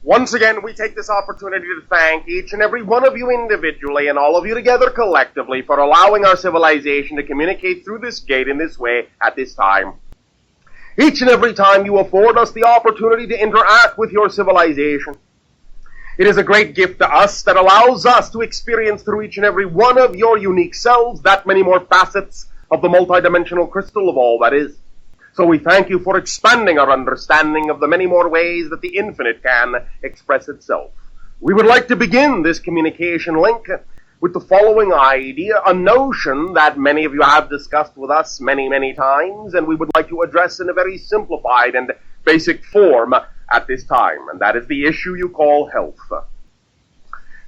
Once again, we take this opportunity to thank each and every one of you individually and all of you together collectively for allowing our civilization to communicate through this gate in this way at this time. Each and every time you afford us the opportunity to interact with your civilization. It is a great gift to us that allows us to experience through each and every one of your unique selves that many more facets of the multidimensional crystal of all that is. So we thank you for expanding our understanding of the many more ways that the infinite can express itself. We would like to begin this communication link with the following idea, a notion that many of you have discussed with us many, many times, and we would like to address in a very simplified and basic form at this time, and that is the issue you call health.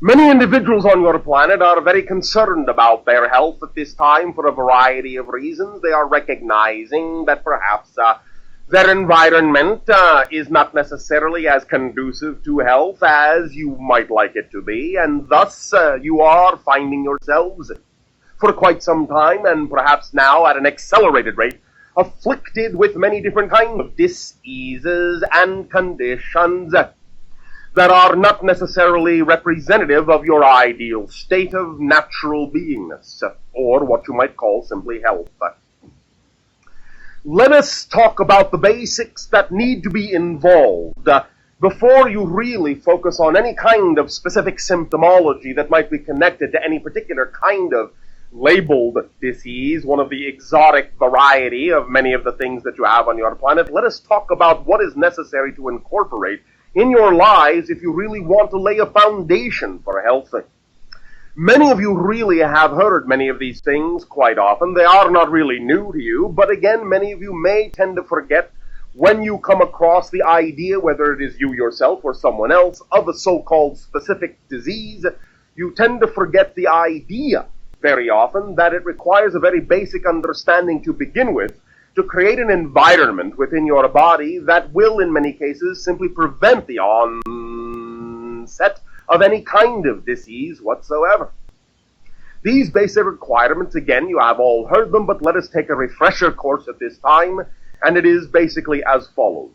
Many individuals on your planet are very concerned about their health at this time for a variety of reasons. They are recognizing that perhaps their environment is not necessarily as conducive to health as you might like it to be, and thus you are finding yourselves for quite some time, and perhaps now at an accelerated rate, afflicted with many different kinds of diseases and conditions that are not necessarily representative of your ideal state of natural beingness, or what you might call simply health. Let us talk about the basics that need to be involved before you really focus on any kind of specific symptomology that might be connected to any particular kind of labeled disease, one of the exotic variety of many of the things that you have on your planet. Let us talk about what is necessary to incorporate in your lives if you really want to lay a foundation for health. Many of you really have heard many of these things quite often. They are not really new to you, but again, many of you may tend to forget when you come across the idea, whether it is you yourself or someone else, of a so-called specific disease. You tend to forget the idea very often that it requires a very basic understanding to begin with to create an environment within your body that will, in many cases, simply prevent the onset of any kind of disease whatsoever. These basic requirements, again, you have all heard them, but let us take a refresher course at this time, and it is basically as follows.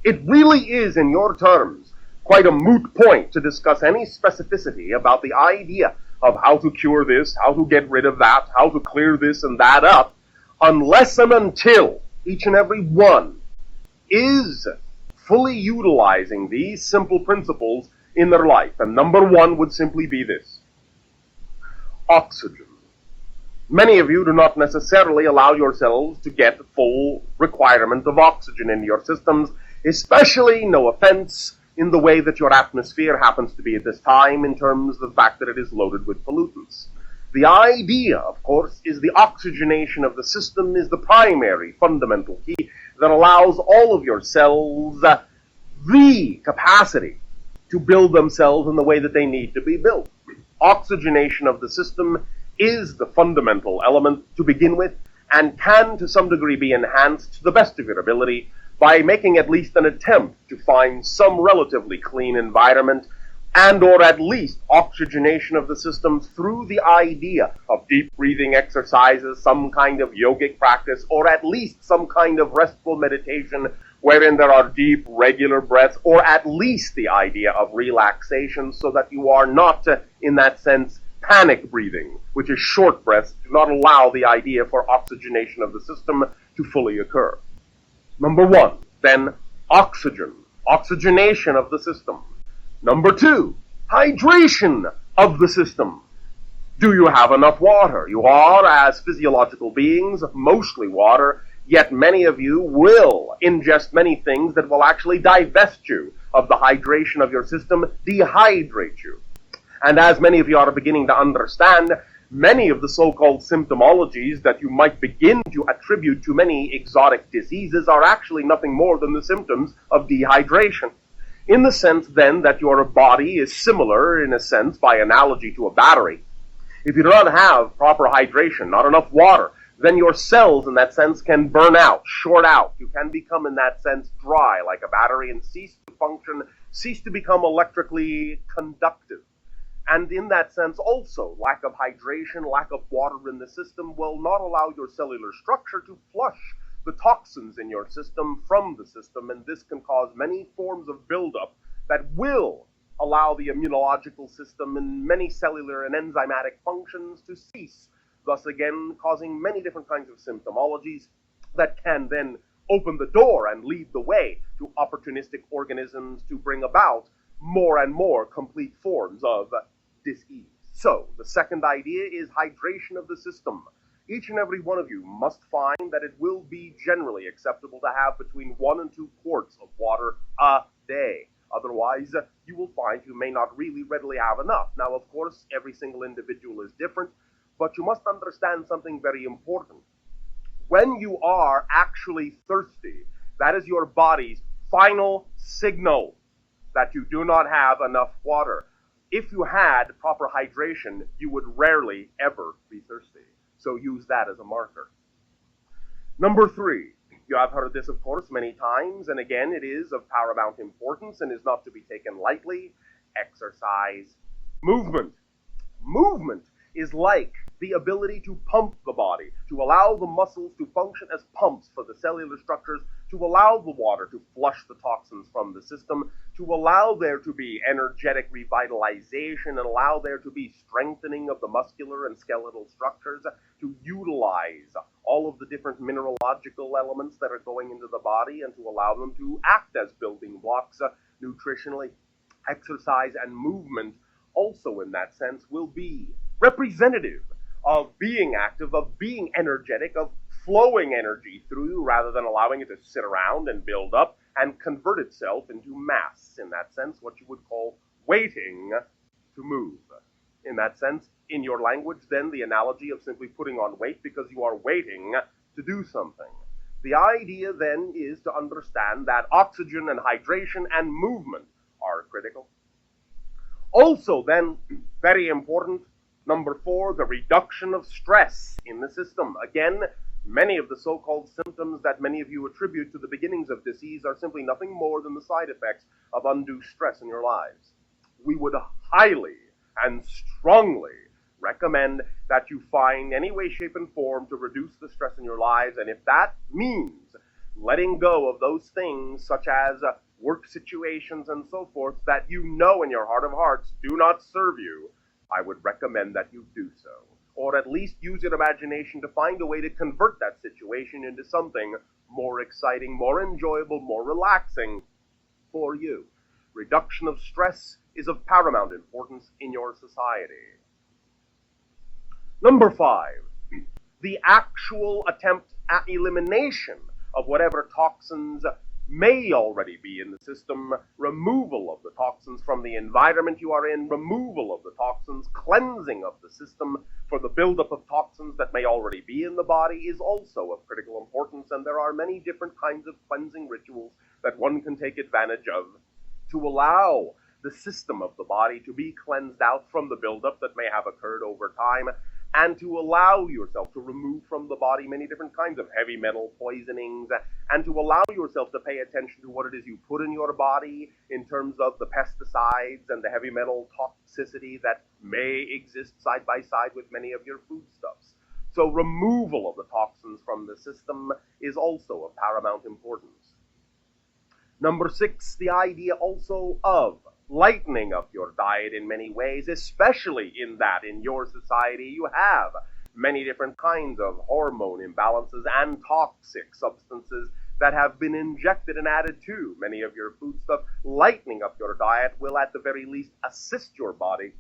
It really is, in your terms, quite a moot point to discuss any specificity about the idea of how to cure this, how to get rid of that, how to clear this and that up, unless and until each and every one is fully utilizing these simple principles in their life. And number one would simply be this: oxygen. Many of you do not necessarily allow yourselves to get full requirement of oxygen in your systems, especially, no offense, in the way that your atmosphere happens to be at this time in terms of the fact that it is loaded with pollutants. The idea, of course, is the oxygenation of the system is the primary fundamental key that allows all of your cells the capacity to build themselves in the way that they need to be built. Oxygenation of the system is the fundamental element to begin with and can to some degree be enhanced to the best of your ability by making at least an attempt to find some relatively clean environment and or at least oxygenation of the system through the idea of deep breathing exercises, some kind of yogic practice, or at least some kind of restful meditation wherein there are deep, regular breaths, or at least the idea of relaxation so that you are not, in that sense, panic breathing, which is short breaths, do not allow the idea for oxygenation of the system to fully occur. Number one, then, oxygen, oxygenation of the system. Number two, hydration of the system. Do you have enough water? You are, as physiological beings, mostly water, yet many of you will ingest many things that will actually divest you of the hydration of your system, dehydrate you. And as many of you are beginning to understand, many of the so-called symptomologies that you might begin to attribute to many exotic diseases are actually nothing more than the symptoms of dehydration. In the sense, then, that your body is similar, in a sense, by analogy to a battery. If you do not have proper hydration, not enough water, then your cells, in that sense, can burn out, short out. You can become, in that sense, dry, like a battery, and cease to function, cease to become electrically conductive. And in that sense, also, lack of hydration, lack of water in the system will not allow your cellular structure to flush the toxins in your system from the system, and this can cause many forms of buildup that will allow the immunological system and many cellular and enzymatic functions to cease, thus again causing many different kinds of symptomologies that can then open the door and lead the way to opportunistic organisms to bring about more and more complete forms of dis-ease. So, the second idea is hydration of the system. Each and every one of you must find that it will be generally acceptable to have between 1 and 2 quarts of water a day. Otherwise, you will find you may not really readily have enough. Now, of course, every single individual is different, but you must understand something very important. When you are actually thirsty, that is your body's final signal that you do not have enough water. If you had proper hydration, you would rarely ever be thirsty. So use that as a marker. Number 3, you have heard this, of course, many times, and again, it is of paramount importance and is not to be taken lightly. Exercise. Movement. Movement is like the ability to pump the body, to allow the muscles to function as pumps for the cellular structures, to allow the water to flush the toxins from the system, to allow there to be energetic revitalization, and allow there to be strengthening of the muscular and skeletal structures, to utilize all of the different mineralogical elements that are going into the body and to allow them to act as building blocks nutritionally. Exercise and movement also in that sense will be representative of being active, of being energetic, of flowing energy through you rather than allowing it to sit around and build up and convert itself into mass. In that sense, what you would call waiting to move. In that sense, in your language, then the analogy of simply putting on weight because you are waiting to do something. The idea then is to understand that oxygen and hydration and movement are critical. Also then, very important, number 4, the reduction of stress in the system. Again, many of the so-called symptoms that many of you attribute to the beginnings of disease are simply nothing more than the side effects of undue stress in your lives. We would highly and strongly recommend that you find any way, shape, and form to reduce the stress in your lives, and if that means letting go of those things such as work situations and so forth that you know in your heart of hearts do not serve you, I would recommend that you do so. Or at least use your imagination to find a way to convert that situation into something more exciting, more enjoyable, more relaxing for you. Reduction of stress is of paramount importance in your society. Number 5, the actual attempt at elimination of whatever toxins may already be in the system, removal of the toxins from the environment you are in, removal of the toxins, cleansing of the system for the buildup of toxins that may already be in the body is also of critical importance, and there are many different kinds of cleansing rituals that one can take advantage of to allow the system of the body to be cleansed out from the buildup that may have occurred over time, and to allow yourself to remove from the body many different kinds of heavy metal poisonings, and to allow yourself to pay attention to what it is you put in your body in terms of the pesticides and the heavy metal toxicity that may exist side by side with many of your foodstuffs. So removal of the toxins from the system is also of paramount importance. Number 6, the idea also of lightening up your diet in many ways, especially in that in your society you have many different kinds of hormone imbalances and toxic substances that have been injected and added to many of your foodstuff. Lightening up your diet will at the very least assist your body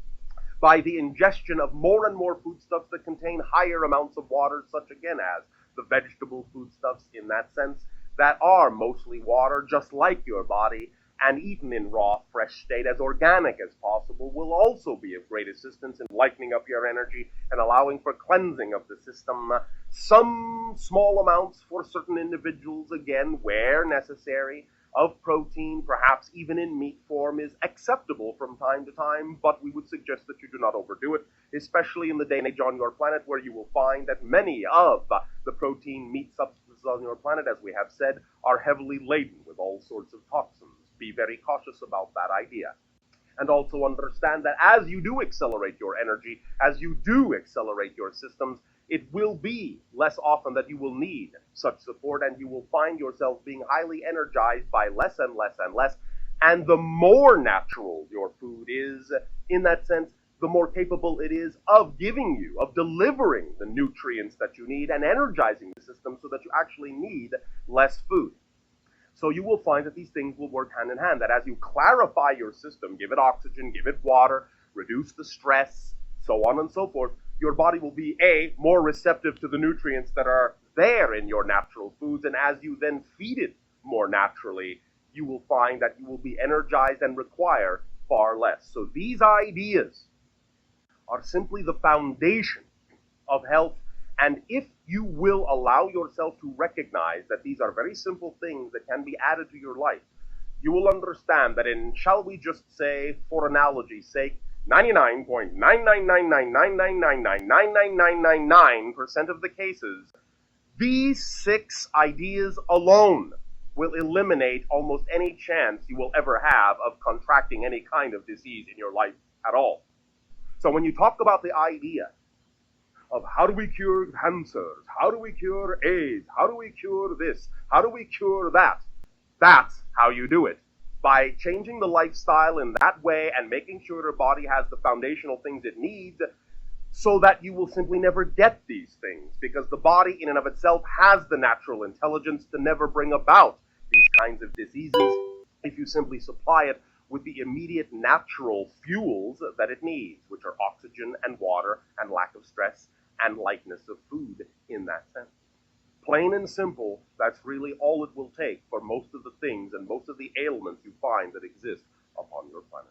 by the ingestion of more and more foodstuffs that contain higher amounts of water, such again as the vegetable foodstuffs in that sense, that are mostly water, just like your body, and eaten in raw, fresh state, as organic as possible, will also be of great assistance in lightening up your energy and allowing for cleansing of the system. Some small amounts for certain individuals, again, where necessary, of protein, perhaps even in meat form, is acceptable from time to time, but we would suggest that you do not overdo it, especially in the day and age on your planet where you will find that many of the protein meat substances on your planet, as we have said, are heavily laden with all sorts of toxins. Be very cautious about that idea. And also understand that as you do accelerate your energy, as you do accelerate your systems, it will be less often that you will need such support, and you will find yourself being highly energized by less and less and less, And the more natural your food is, in that sense, the more capable it is of giving you, of delivering the nutrients that you need and energizing the system so that you actually need less food. So you will find that these things will work hand in hand, that as you clarify your system, give it oxygen, give it water, reduce the stress, so on and so forth, your body will be A, more receptive to the nutrients that are there in your natural foods, and as you then feed it more naturally, you will find that you will be energized and require far less. So these ideas are simply the foundation of health. And if you will allow yourself to recognize that these are very simple things that can be added to your life, you will understand that in, shall we just say, for analogy's sake, 99.99999999999% of the cases, these 6 ideas alone will eliminate almost any chance you will ever have of contracting any kind of disease in your life at all. So when you talk about the idea of how do we cure cancers, how do we cure AIDS, how do we cure this, how do we cure that, that's how you do it. By changing the lifestyle in that way and making sure your body has the foundational things it needs so that you will simply never get these things, because the body in and of itself has the natural intelligence to never bring about these kinds of diseases if you simply supply it with the immediate natural fuels that it needs, which are oxygen and water and lack of stress and lightness of food in that sense. Plain and simple, that's really all it will take for most of the things and most of the ailments you find that exist upon your planet.